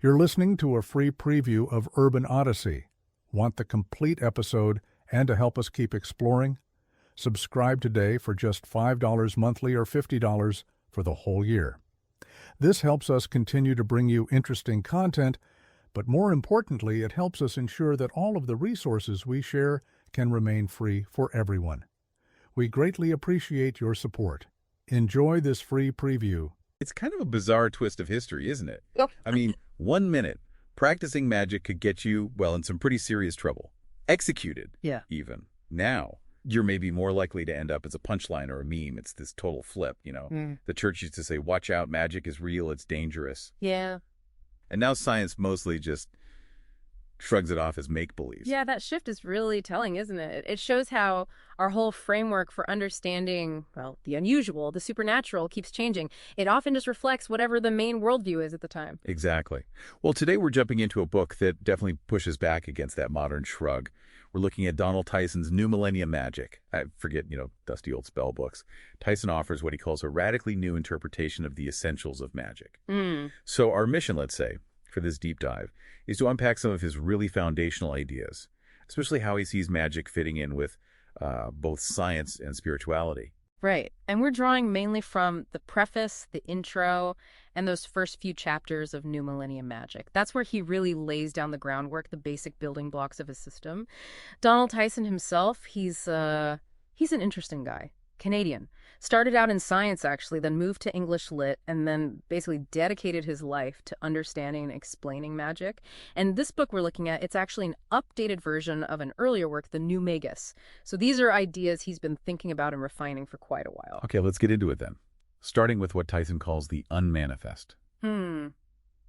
You're listening to a free preview of Urban Odyssey. Want the complete episode and to help us keep exploring? Subscribe today for just $5 monthly or $50 for the whole year. This helps us continue to bring you interesting content, but more importantly, it helps us ensure that all of the resources we share can remain free for everyone. We greatly appreciate your support. Enjoy this free preview. It's kind of a bizarre twist of history, isn't it? Yep. I mean, 1 minute, practicing magic could get you, well, in some pretty serious trouble. Executed, Yeah. even. Now, you're maybe more likely to end up as a punchline or a meme. It's this total flip, The church used to say, watch out, magic is real, it's dangerous. Yeah. And now science mostly just shrugs it off as make-believe. Yeah, that shift is really telling, isn't it? It shows how our whole framework for understanding, well, the unusual, the supernatural, keeps changing. It often just reflects whatever the main worldview is at the time. Exactly. Well, today we're jumping into a book that definitely pushes back against that modern shrug. We're looking at Donald Tyson's New Millennium Magic. I forget, dusty old spell books. Tyson offers what he calls a radically new interpretation of the essentials of magic. So our mission, let's say, for this deep dive, is to unpack some of his really foundational ideas, especially how he sees magic fitting in with both science and spirituality. Right. And we're drawing mainly from the preface, the intro, and those first few chapters of New Millennium Magic. That's where he really lays down the groundwork, the basic building blocks of his system. Donald Tyson himself, he's an interesting guy. Canadian. Started out in science, actually, then moved to English Lit, and then basically dedicated his life to understanding and explaining magic. And this book we're looking at, it's actually an updated version of an earlier work, The New Magus. So these are ideas he's been thinking about and refining for quite a while. Okay, let's get into it then. Starting with what Tyson calls the unmanifest.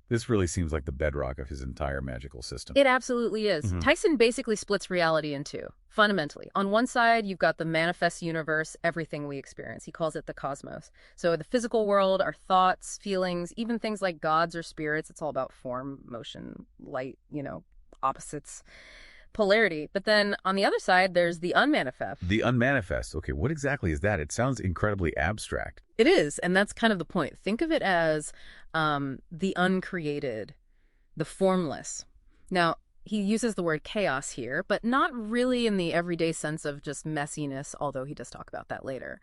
This really seems like the bedrock of his entire magical system. It absolutely is. Tyson basically splits reality in two, fundamentally. On one side, you've got the manifest universe, everything we experience. He calls it the cosmos. So the physical world, our thoughts, feelings, even things like gods or spirits, it's all about form, motion, light, opposites, polarity. But then on the other side, there's the unmanifest. The unmanifest. Okay, what exactly is that? It sounds incredibly abstract. It is, and that's kind of the point. Think of it as the uncreated, the formless. Now, he uses the word chaos here, but not really in the everyday sense of just messiness, although he does talk about that later.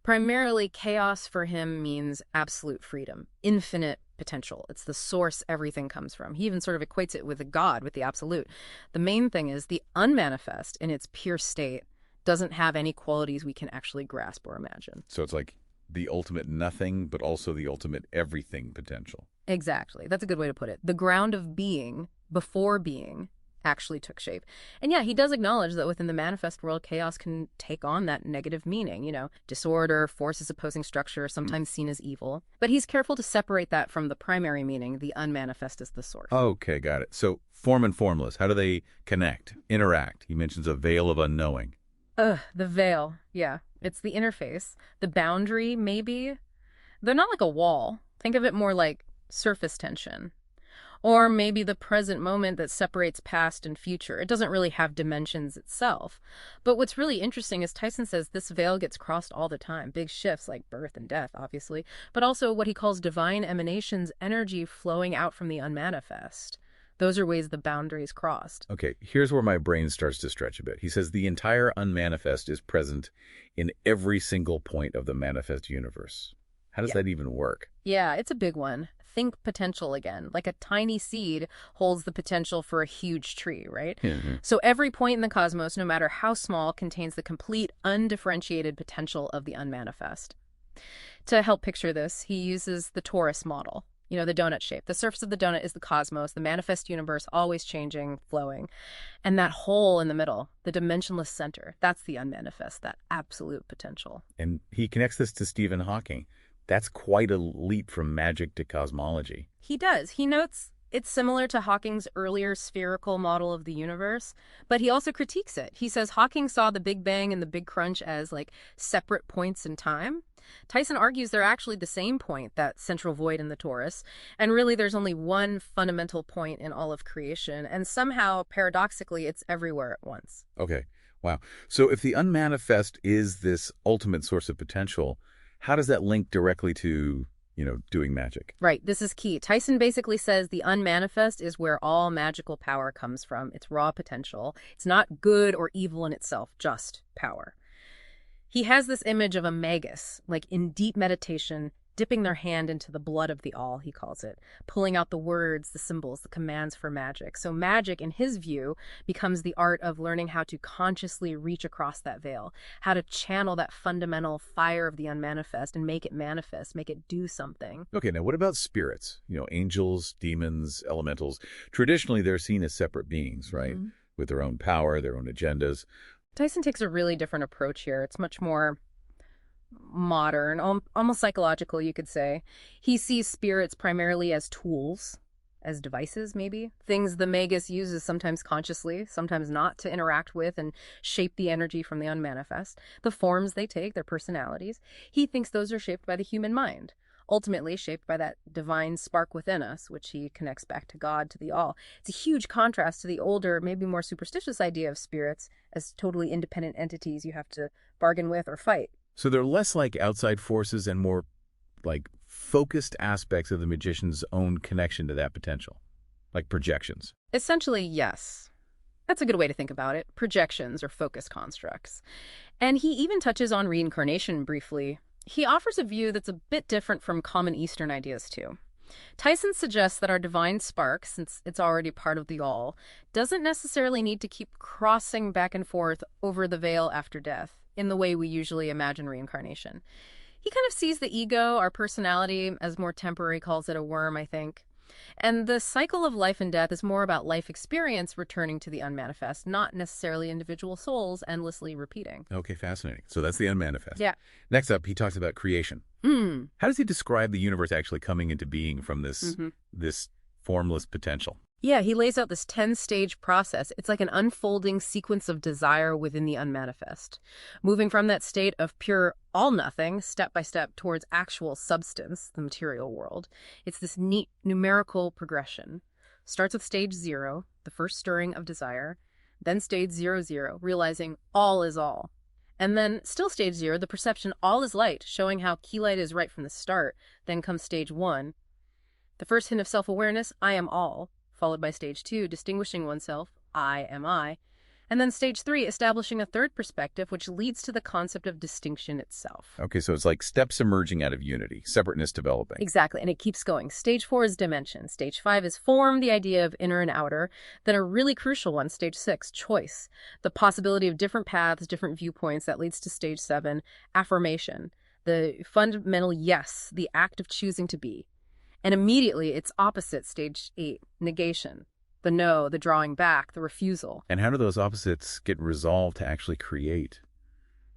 Primarily, chaos for him means absolute freedom, infinite potential. It's the source everything comes from. He even sort of equates it with a god, with the absolute. The main thing is the unmanifest in its pure state doesn't have any qualities we can actually grasp or imagine. So it's like the ultimate nothing, but also the ultimate everything potential. Exactly. That's a good way to put it. The ground of being, before being, actually took shape. And yeah, he does acknowledge that within the manifest world, chaos can take on that negative meaning, disorder, forces opposing structure, sometimes seen as evil. But he's careful to separate that from the primary meaning, the unmanifest as the source. Okay, got it. So form and formless, how do they connect, interact? He mentions a veil of unknowing. The veil. Yeah. It's the interface. The boundary, maybe. They're not like a wall. Think of it more like surface tension. Or maybe the present moment that separates past and future. It doesn't really have dimensions itself. But what's really interesting is Tyson says this veil gets crossed all the time. Big shifts like birth and death, obviously. But also what he calls divine emanations, energy flowing out from the unmanifest. Those are ways the boundaries crossed. Okay, here's where my brain starts to stretch a bit. He says the entire unmanifest is present in every single point of the manifest universe. How does that even work? Yeah, it's a big one. Think potential again. Like a tiny seed holds the potential for a huge tree, right? So every point in the cosmos, no matter how small, contains the complete undifferentiated potential of the unmanifest. To help picture this, he uses the torus model. The donut shape. The surface of the donut is the cosmos, the manifest universe, always changing, flowing. And that hole in the middle, the dimensionless center, that's the unmanifest, that absolute potential. And he connects this to Stephen Hawking. That's quite a leap from magic to cosmology. He does. He notes it's similar to Hawking's earlier spherical model of the universe, but he also critiques it. He says Hawking saw the Big Bang and the Big Crunch as like separate points in time. Tyson argues they're actually the same point, that central void in the torus, and really there's only one fundamental point in all of creation, and somehow, paradoxically, it's everywhere at once. Okay, wow. So if the unmanifest is this ultimate source of potential, how does that link directly to doing magic. Right, this is key. Tyson basically says the unmanifest is where all magical power comes from. It's raw potential. It's not good or evil in itself, just power. He has this image of a magus, like in deep meditation, dipping their hand into the blood of the all, he calls it, pulling out the words, the symbols, the commands for magic. So magic, in his view, becomes the art of learning how to consciously reach across that veil, how to channel that fundamental fire of the unmanifest and make it manifest, make it do something. Okay, now what about spirits? Angels, demons, elementals. Traditionally, they're seen as separate beings, right? Mm-hmm. With their own power, their own agendas. Tyson takes a really different approach here. It's much more modern, almost psychological, you could say. He sees spirits primarily as tools, as devices, maybe. Things the magus uses sometimes consciously, sometimes not, to interact with and shape the energy from the unmanifest. The forms they take, their personalities, he thinks those are shaped by the human mind, ultimately shaped by that divine spark within us, which he connects back to God, to the all. It's a huge contrast to the older, maybe more superstitious idea of spirits as totally independent entities you have to bargain with or fight. So they're less like outside forces and more like focused aspects of the magician's own connection to that potential, like projections. Essentially, yes. That's a good way to think about it. Projections or focus constructs. And he even touches on reincarnation briefly. He offers a view that's a bit different from common Eastern ideas, too. Tyson suggests that our divine spark, since it's already part of the all, doesn't necessarily need to keep crossing back and forth over the veil after death, in the way we usually imagine reincarnation. He kind of sees the ego, our personality, as more temporary, calls it a worm, I think. And the cycle of life and death is more about life experience returning to the unmanifest, not necessarily individual souls endlessly repeating. Okay, fascinating. So that's the unmanifest. Yeah. Next up, he talks about creation. How does he describe the universe actually coming into being from this formless potential? Yeah, he lays out this 10-stage process. It's like an unfolding sequence of desire within the unmanifest, moving from that state of pure all-nothing, step by step, towards actual substance, the material world. It's this neat numerical progression. Starts with stage 0, the first stirring of desire, then stage 00, realizing all is all. And then, still stage 0, the perception all is light, showing how key light is right from the start. Then comes stage 1, the first hint of self-awareness, I am all, followed by stage 2, distinguishing oneself, I am I. And then stage 3, establishing a third perspective, which leads to the concept of distinction itself. Okay, so it's like steps emerging out of unity, separateness developing. Exactly, and it keeps going. Stage 4 is dimension. Stage 5 is form, the idea of inner and outer. Then a really crucial one, stage 6, choice. The possibility of different paths, different viewpoints, that leads to stage 7, affirmation. The fundamental yes, the act of choosing to be. And immediately, its opposite, stage 8, negation. The no, the drawing back, the refusal. And how do those opposites get resolved to actually create,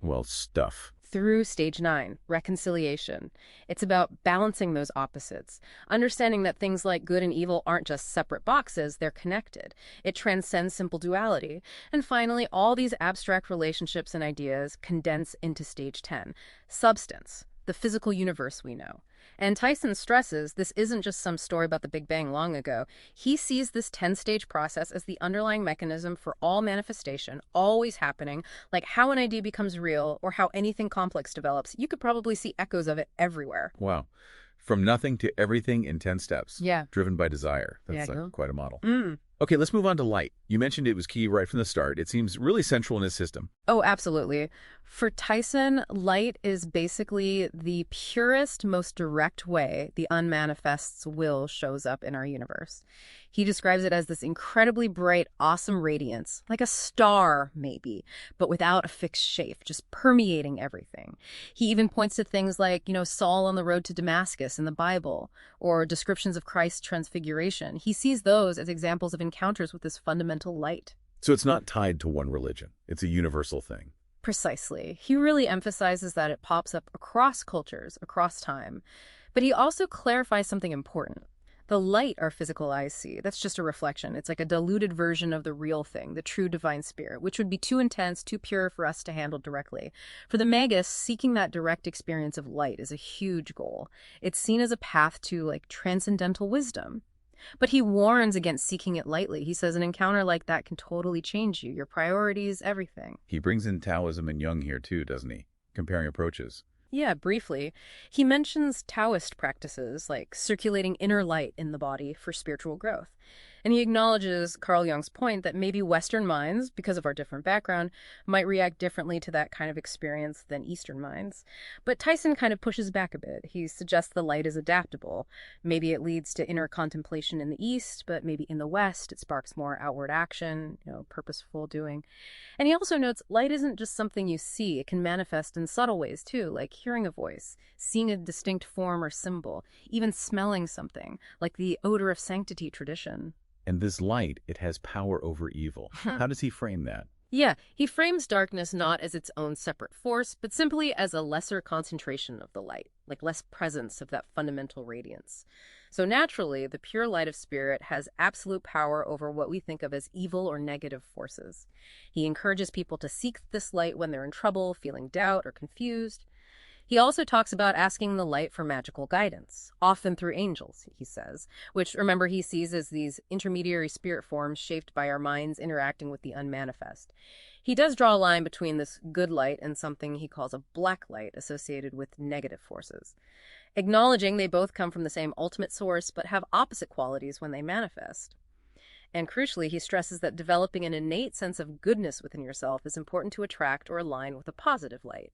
well, stuff? Through stage 9, reconciliation. It's about balancing those opposites, understanding that things like good and evil aren't just separate boxes, they're connected. It transcends simple duality. And finally, all these abstract relationships and ideas condense into stage 10, substance, the physical universe we know. And Tyson stresses this isn't just some story about the Big Bang long ago. He sees this 10-stage process as the underlying mechanism for all manifestation, always happening, like how an idea becomes real or how anything complex develops. You could probably see echoes of it everywhere. Wow. From nothing to everything in 10 steps. Yeah. Driven by desire. That's Yeah, quite a model. Mm. Okay, let's move on to light. You mentioned it was key right from the start. It seems really central in his system. Oh, absolutely. For Tyson, light is basically the purest, most direct way the unmanifest's will shows up in our universe. He describes it as this incredibly bright, awesome radiance, like a star, maybe, but without a fixed shape, just permeating everything. He even points to things like, Saul on the road to Damascus in the Bible, or descriptions of Christ's transfiguration. He sees those as examples of encounters with this fundamental light. So it's not tied to one religion. It's a universal thing. Precisely. He really emphasizes that it pops up across cultures, across time. But he also clarifies something important. The light our physical eyes see, that's just a reflection. It's like a diluted version of the real thing, the true divine spirit, which would be too intense, too pure for us to handle directly. For the magus, seeking that direct experience of light is a huge goal. It's seen as a path to, transcendental wisdom. But he warns against seeking it lightly. He says an encounter like that can totally change you, your priorities, everything. He brings in Taoism and Jung here too, doesn't he? Comparing approaches. Yeah, briefly. He mentions Taoist practices like circulating inner light in the body for spiritual growth. And he acknowledges Carl Jung's point that maybe Western minds, because of our different background, might react differently to that kind of experience than Eastern minds. But Tyson kind of pushes back a bit. He suggests the light is adaptable. Maybe it leads to inner contemplation in the East, but maybe in the West it sparks more outward action, purposeful doing. And he also notes light isn't just something you see. It can manifest in subtle ways too, like hearing a voice, seeing a distinct form or symbol, even smelling something, like the odor of sanctity tradition. And this light, it has power over evil. How does he frame that? Yeah, he frames darkness not as its own separate force, but simply as a lesser concentration of the light, like less presence of that fundamental radiance. So naturally, the pure light of spirit has absolute power over what we think of as evil or negative forces. He encourages people to seek this light when they're in trouble, feeling doubt or confused. He also talks about asking the light for magical guidance, often through angels, he says, which, remember, he sees as these intermediary spirit forms shaped by our minds interacting with the unmanifest. He does draw a line between this good light and something he calls a black light associated with negative forces, acknowledging they both come from the same ultimate source but have opposite qualities when they manifest. And crucially, he stresses that developing an innate sense of goodness within yourself is important to attract or align with a positive light.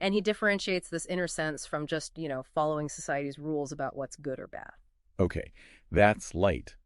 And he differentiates this inner sense from just, following society's rules about what's good or bad. Okay, that's light.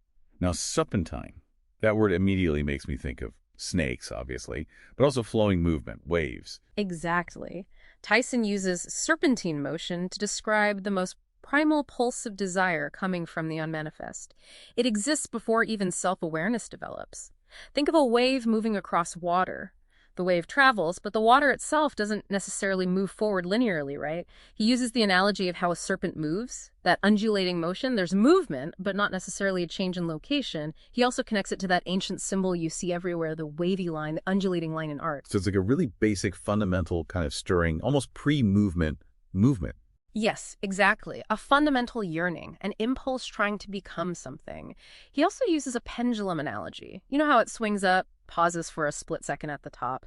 Now, serpentine, that word immediately makes me think of snakes, obviously, but also flowing movement, waves. Exactly. Tyson uses serpentine motion to describe the most primal pulse of desire coming from the unmanifest. It exists before even self-awareness develops. Think of a wave moving across water. The wave travels, but the water itself doesn't necessarily move forward linearly, right? He uses the analogy of how a serpent moves, that undulating motion. There's movement, but not necessarily a change in location. He also connects it to that ancient symbol you see everywhere, the wavy line, the undulating line in art. So it's like a really basic, fundamental kind of stirring, almost pre-movement movement. Yes, exactly. A fundamental yearning, an impulse trying to become something. He also uses a pendulum analogy. You know how it swings up, pauses for a split second at the top?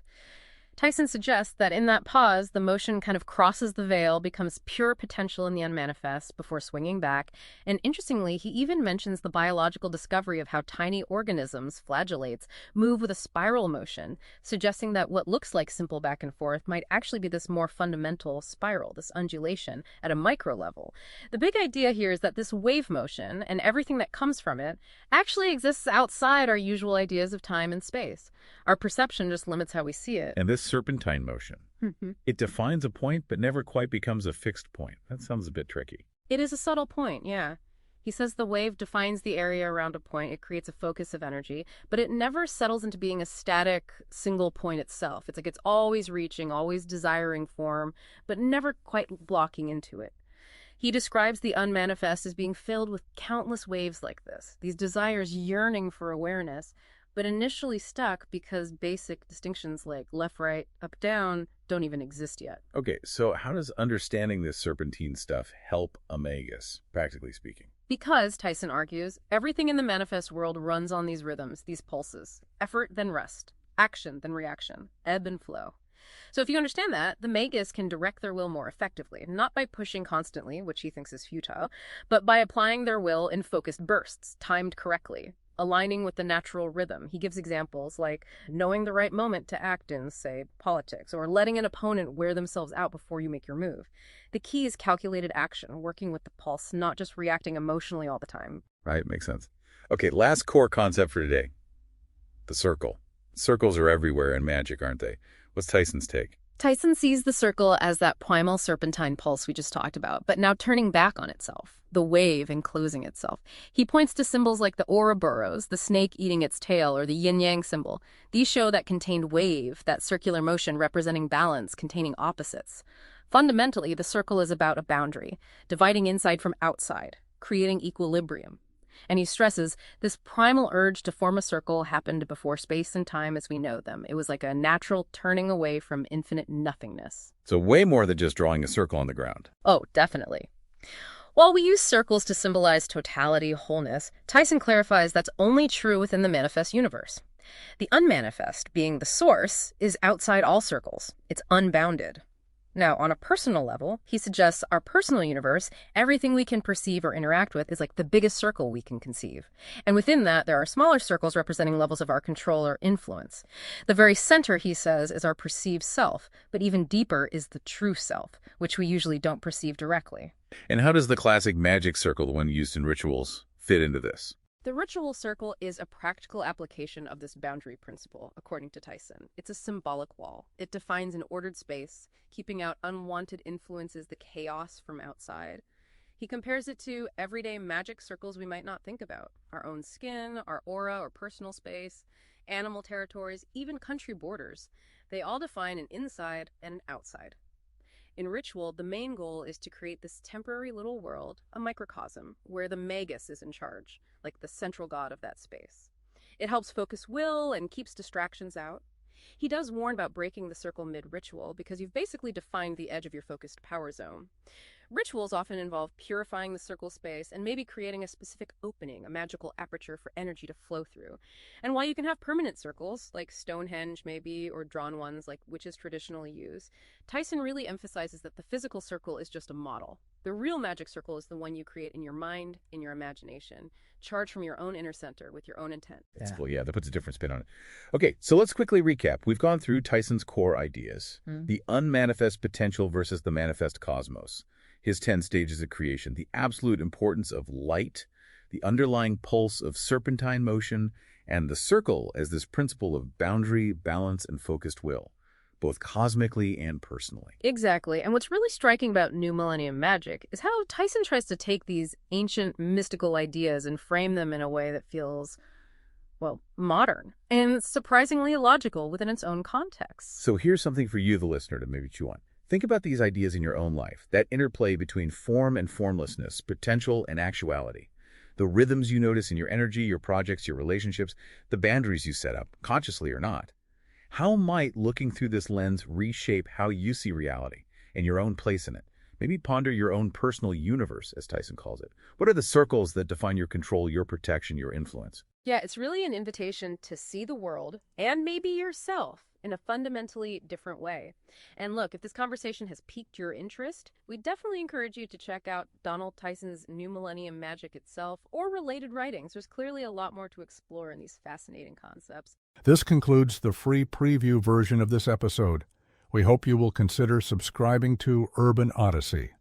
Tyson suggests that in that pause, the motion kind of crosses the veil, becomes pure potential in the unmanifest before swinging back. And interestingly, he even mentions the biological discovery of how tiny organisms, flagellates, move with a spiral motion, suggesting that what looks like simple back and forth might actually be this more fundamental spiral, this undulation at a micro level. The big idea here is that this wave motion and everything that comes from it actually exists outside our usual ideas of time and space. Our perception just limits how we see it. And this serpentine motion, it defines a point but never quite becomes a fixed point. That sounds a bit tricky. It is a subtle point, yeah. He says the wave defines the area around a point. It creates a focus of energy, but it never settles into being a static single point itself. It's like it's always reaching, always desiring form, but never quite blocking into it. He describes the unmanifest as being filled with countless waves like this, these desires yearning for awareness, but initially stuck because basic distinctions like left, right, up, down don't even exist yet. Okay, so how does understanding this serpentine stuff help a magus, practically speaking? Because, Tyson argues, everything in the manifest world runs on these rhythms, these pulses. Effort, then rest. Action, then reaction. Ebb and flow. So if you understand that, the magus can direct their will more effectively, not by pushing constantly, which he thinks is futile, but by applying their will in focused bursts, timed correctly, aligning with the natural rhythm. He gives examples like knowing the right moment to act in, say, politics, or letting an opponent wear themselves out before you make your move. The key is calculated action, working with the pulse, not just reacting emotionally all the time. Right, makes sense. Okay, last core concept for today. The circle. Circles are everywhere in magic, aren't they? What's Tyson's take? Tyson sees the circle as that primal serpentine pulse we just talked about, but now turning back on itself, the wave enclosing itself. He points to symbols like the Ouroboros, the snake eating its tail, or the yin-yang symbol. These show that contained wave, that circular motion representing balance, containing opposites. Fundamentally, the circle is about a boundary, dividing inside from outside, creating equilibrium. And he stresses this primal urge to form a circle happened before space and time as we know them. It was like a natural turning away from infinite nothingness. So way more than just drawing a circle on the ground. Oh, definitely. While we use circles to symbolize totality, wholeness, Tyson clarifies that's only true within the manifest universe. The unmanifest, being the source, is outside all circles. It's unbounded. Now, on a personal level, he suggests our personal universe, everything we can perceive or interact with, is like the biggest circle we can conceive. And within that, there are smaller circles representing levels of our control or influence. The very center, he says, is our perceived self, but even deeper is the true self, which we usually don't perceive directly. And how does the classic magic circle, the one used in rituals, fit into this? The ritual circle is a practical application of this boundary principle, according to Tyson. It's a symbolic wall. It defines an ordered space, keeping out unwanted influences, the chaos from outside. He compares it to everyday magic circles we might not think about. Our own skin, our aura or personal space, animal territories, even country borders. They all define an inside and an outside. In ritual, the main goal is to create this temporary little world, a microcosm, where the magus is in charge, like the central god of that space. It helps focus will and keeps distractions out. He does warn about breaking the circle mid-ritual because you've basically defined the edge of your focused power zone. Rituals often involve purifying the circle space and maybe creating a specific opening, a magical aperture for energy to flow through. And while you can have permanent circles, like Stonehenge maybe, or drawn ones like witches traditionally use, Tyson really emphasizes that the physical circle is just a model. The real magic circle is the one you create in your mind, in your imagination, charged from your own inner center with your own intent. That's cool. Yeah, that puts a different spin on it. Okay, so let's quickly recap. We've gone through Tyson's core ideas, the unmanifest potential versus the manifest cosmos, his 10 stages of creation, the absolute importance of light, the underlying pulse of serpentine motion, and the circle as this principle of boundary, balance, and focused will, both cosmically and personally. Exactly. And what's really striking about New Millennium Magic is how Tyson tries to take these ancient mystical ideas and frame them in a way that feels, well, modern and surprisingly logical within its own context. So here's something for you, the listener, to maybe chew on. Think about these ideas in your own life, that interplay between form and formlessness, potential and actuality. The rhythms you notice in your energy, your projects, your relationships, the boundaries you set up, consciously or not. How might looking through this lens reshape how you see reality and your own place in it? Maybe ponder your own personal universe, as Tyson calls it. What are the circles that define your control, your protection, your influence? Yeah, it's really an invitation to see the world and maybe yourself in a fundamentally different way. And look, if this conversation has piqued your interest, we definitely encourage you to check out Donald Tyson's New Millennium Magic itself or related writings. There's clearly a lot more to explore in these fascinating concepts. This concludes the free preview version of this episode. We hope you will consider subscribing to Urban Odyssey.